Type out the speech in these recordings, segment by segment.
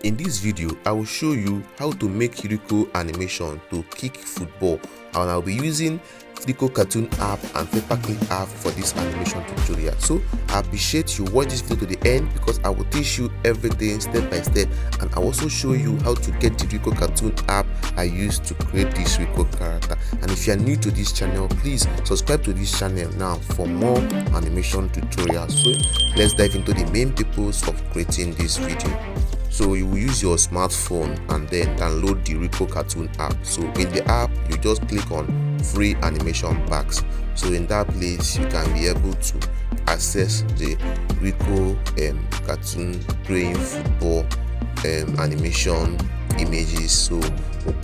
In this video, I will show you how to make Rico animation to kick football, and I'll be using Rico Cartoon app and FlipaClip app for this animation tutorial. So I appreciate you watch this video to the end because I will teach you everything step by step, and I'll also show you how to get the Rico Cartoon app I used to create this Rico character. And if you are new to this channel, please subscribe to this channel now for more animation tutorials. So let's dive into the main purpose of creating this video. So you will use your smartphone and then download the Rico Cartoon app. So in the app, you just click on free animation packs. So in that place, you can be able to access the Rico cartoon playing football animation images. So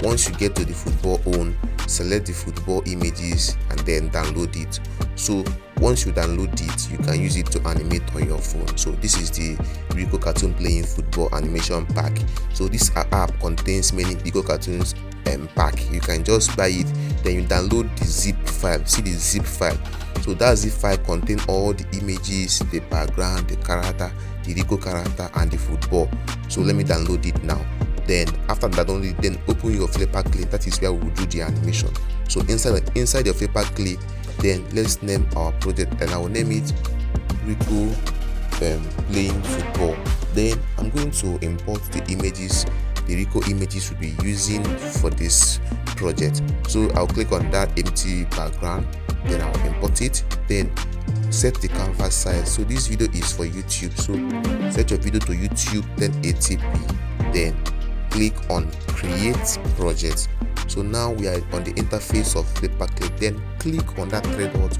once you get to the football own, select the football images and then download it. So once you download it, you can use it to animate on your phone. So this is the Rico Cartoon playing football animation pack. So this app contains many Rico cartoons pack. You can just buy it, then you download the zip file. See the zip file. So that zip file contains all the images, the background, the character, the Rico character, and the football. So let me download it now. Then after that, only then open your FlipaClip. That is where we will do the animation. So inside your FlipaClip, then let's name our project, and I will name it Rico playing football. Then I'm going to import the images, the Rico images we'll be using for this project. So I'll click on that empty background, then I'll import it, then set the canvas size. So this video is for YouTube, so set your video to YouTube 1080p, then click on create project. So now we are on the interface of FlipaClip, then click on that three dot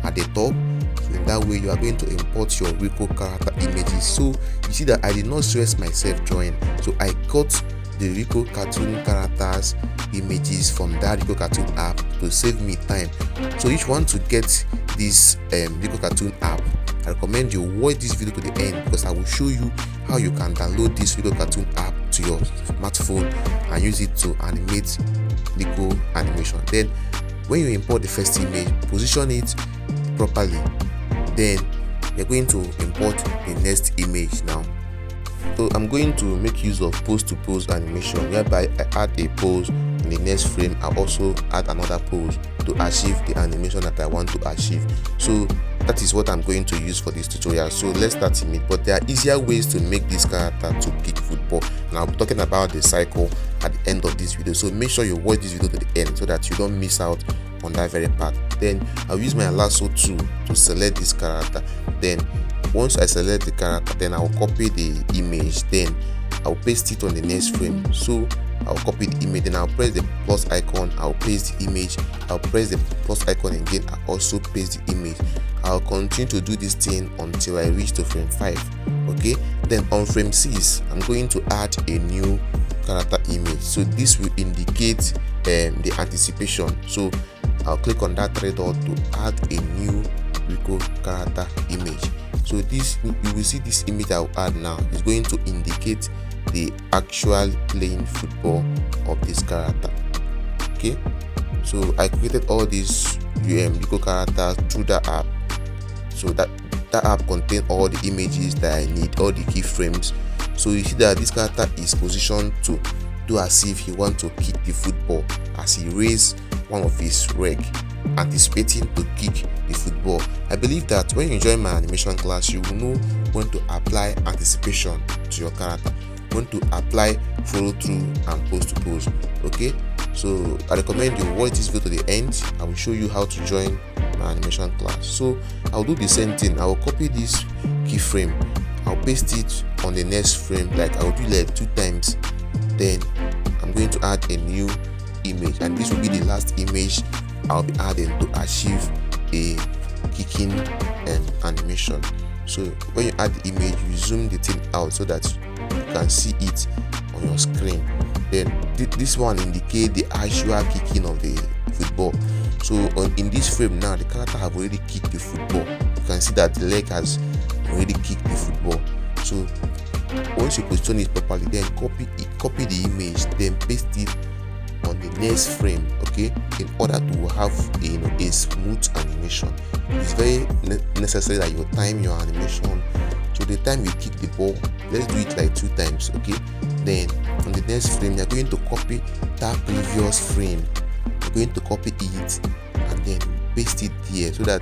at the top. So in that way, you are going to import your Rico character images. So you see that I did not stress myself drawing, so I got the Rico cartoon characters images from that Rico Cartoon app to save me time. So if you want to get this Rico Cartoon app, I recommend you watch this video to the end because I will show you how you can download this Rico Cartoon app to your smartphone and use it to animate Rico animation. Then when you import the first image, position it properly, then you're going to import the next image now. So I'm going to make use of pose to pose animation, whereby I add a pose in the next frame. I also add another pose to achieve the animation that I want to achieve. So that is what I'm going to use for this tutorial. So let's start in it. But there are easier ways to make this character to kick football, and I'll be talking about the cycle at the end of this video. So make sure you watch this video to the end so that you don't miss out on that very part. Then I'll use my lasso tool to select this character. Then once I select the character, then I'll copy the image, then I'll paste it on the next frame. So I'll copy the image, then I'll press the plus icon, I'll paste the image, I'll press the plus icon again, I'll also paste the image. I'll continue to do this thing until I reach to frame 5. Okay, then on frame 6, I'm going to add a new character image. So this will indicate the anticipation. So I'll click on that three dot to add a new Rico character image. So this, you will see this image I'll add now is going to indicate the actual playing football of this character. Okay, so I created all these Rico characters through that app. So that app contains all the images that I need, all the keyframes. So you see that this character is positioned to do as if he wants to kick the football, as he raises one of his leg, anticipating to kick the football. I believe that when you join my animation class, you will know when to apply anticipation to your character, when to apply follow through and pose to pose. Okay, so I recommend you watch this video to the end. I will show you how to join my animation class. So I'll do the same thing. I will copy this keyframe, I'll paste it on the next frame, like I will do like 2 times. Then I'm going to add a new image, and this will be the last image I'll be adding to achieve a kicking animation. So when you add the image, you zoom the thing out so that you can see it on your screen. Then this one indicates the actual kicking of the football. So in this frame now, the character have already kicked the football. You can see that the leg has already kicked the football. So once you position it properly, then copy the image, then paste it on the next frame, okay, in order to have a smooth animation. It's very necessary that you time your animation. So the time you kick the ball, let's do it like 2 times, okay. Then on the next frame, you're going to copy that previous frame. You're going to copy it and then paste it there, so that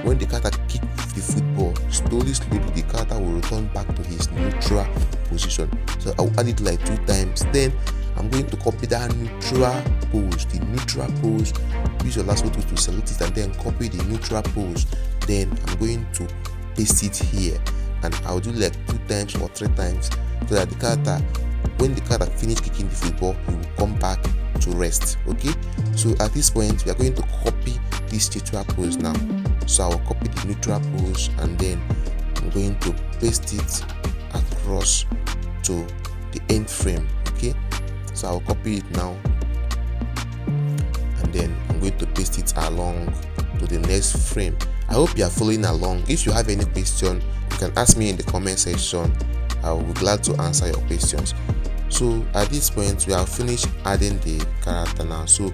when the character kicks the football, slowly the character will return back to his neutral position. So I'll add it like 2 times. Then I'm going to copy that neutral pose, the neutral pose. Use your lasso tool to select it and then copy the neutral pose. Then I'm going to paste it here, and I'll do like 2 times or 3 times, so that the character, when the character finish kicking the football, he will come back to rest. Okay, so at this point we are going to copy this neutral pose now. So I will copy the neutral pose and then I'm going to paste it across to the end frame. Okay, so I will copy it now and then I'm going to paste it along to the next frame. I hope you are following along. If you have any question, you can ask me in the comment section. I will be glad to answer your questions. So at this point we have finished adding the character now, so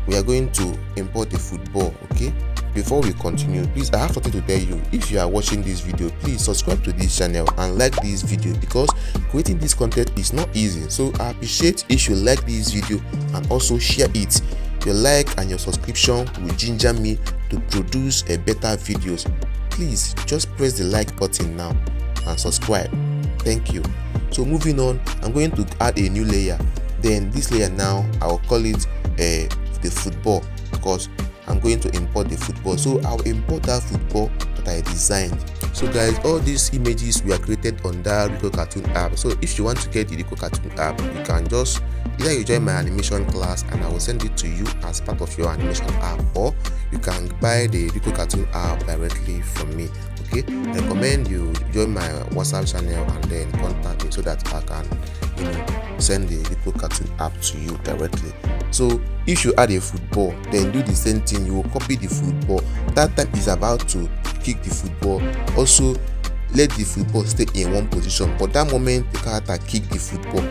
we are going to import the football. Okay, before we continue, please, I have something to tell you. If you are watching this video, please subscribe to this channel and like this video, because creating this content is not easy. So I appreciate if you like this video and also share it. Your like and your subscription will ginger me to produce a better videos. Please just press the like button now and subscribe. Thank you. So moving on, I'm going to add a new layer. Then this layer now, I will call it the football, because I'm going to import the football. So I'll import that football that I designed. So guys, all these images were created on that Rico Cartoon app. So if you want to get the Rico Cartoon app, you can just either you join my animation class and I will send it to you as part of your animation app, or you can buy the Rico Cartoon app directly from me. Okay, I recommend you join my WhatsApp channel and then contact me so that I can send the Rico Cartoon app to you directly. So if you add a football, then do the same thing. You will copy the football. That time is about to kick the football. Also let the football stay in one position, but that moment the character kick the football,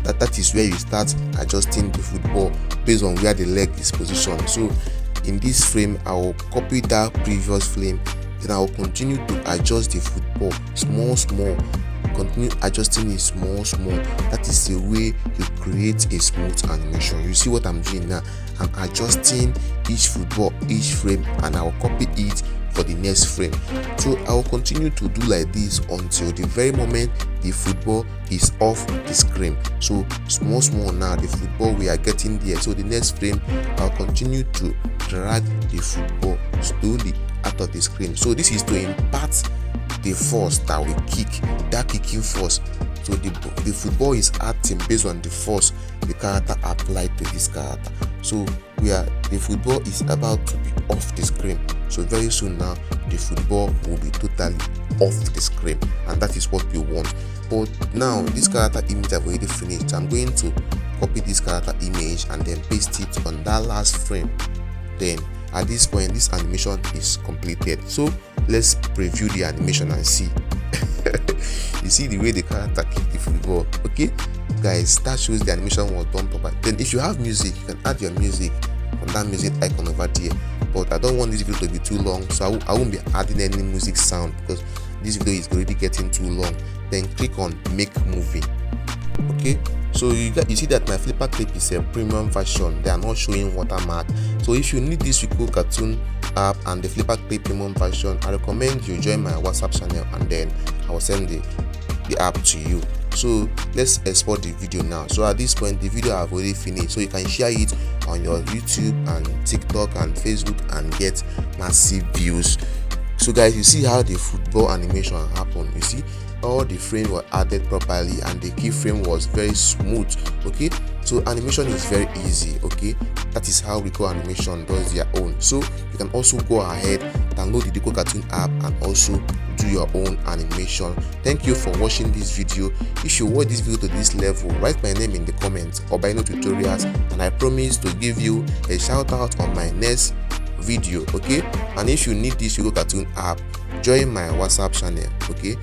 that is where you start adjusting the football based on where the leg is positioned. So in this frame I will copy that previous frame, then I will continue to adjust the football small, continue adjusting it small. That is the way you create a smooth animation. You see what I'm doing now? I'm adjusting each football, each frame, and I will copy it for the next frame. So I will continue to do like this until the very moment the football is off the screen. So small now, the football we are getting there. So the next frame I'll continue to drag the football slowly out of the screen. So this is to impart the force that we kick, that kicking force. So the football is acting based on the force the character applied to this character. So the football is about to be off the screen. So very soon now the football will be totally off the screen, and that is what we want. But now this character image I've already finished. I'm going to copy this character image and then paste it on that last frame. Then at this point this animation is completed. So let's preview the animation and see. You see the way the character kicked the football. Okay guys, that shows the animation was done properly. Then if you have music, you can add your music from that music icon over there, but I don't want this video to be too long, so I won't be adding any music sound because this video is already getting too long. Then click on make movie. Okay, so you see that my FlipaClip is a premium version. They are not showing watermark. So if you need this Rico Cartoon app and the FlipaClip premium version, I recommend you join my WhatsApp channel and then I will send the app to you. So let's export the video now. So at this point the video I've already finished, so you can share it on your YouTube and TikTok and Facebook and get massive views. So guys, you see how the football animation happened. You see all the frame were added properly and the keyframe was very smooth. Okay, so animation is very easy. Okay, that is how Rico Animation does their own. So you can also go ahead, download the Rico Cartoon app and also do your own animation. Thank you for watching this video. If you watch this video to this level, write my name in the comments, Obyno Tutorials, and I promise to give you a shout out on my next video. Okay, and if you need this Rico Cartoon app, join my WhatsApp channel. Okay,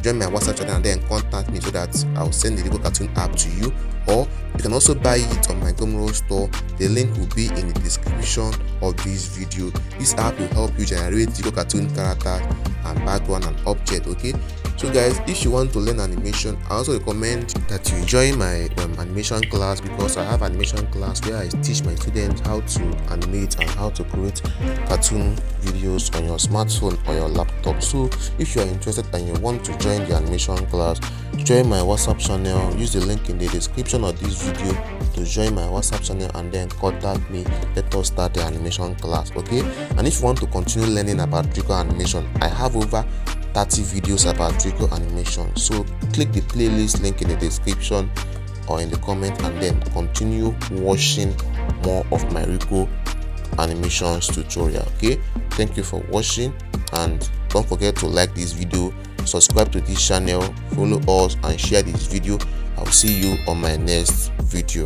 join my WhatsApp channel and then contact me so that I'll send the Rico Cartoon app to you, or you can also buy it on my Gumroad store. The link will be in the description of this video. This app will help you generate Rico Cartoon character and background and object. Okay, so guys, if you want to learn animation, I also recommend that you join my animation class, because I have animation class where I teach my students how to animate and how to create cartoon videos on your smartphone or your laptop. So if you are interested and you want to join the animation class, join my WhatsApp channel. Use the link in the description of this video to join my WhatsApp channel and then contact me. Let us start the animation class. Okay, and if you want to continue learning about Rico animation, I have over 30 videos about Rico animation. So click the playlist link in the description or in the comment and then continue watching more of my Rico animations tutorial. Okay, thank you for watching, and don't forget to like this video, subscribe to this channel, follow us and share this video. I'll see you on my next video.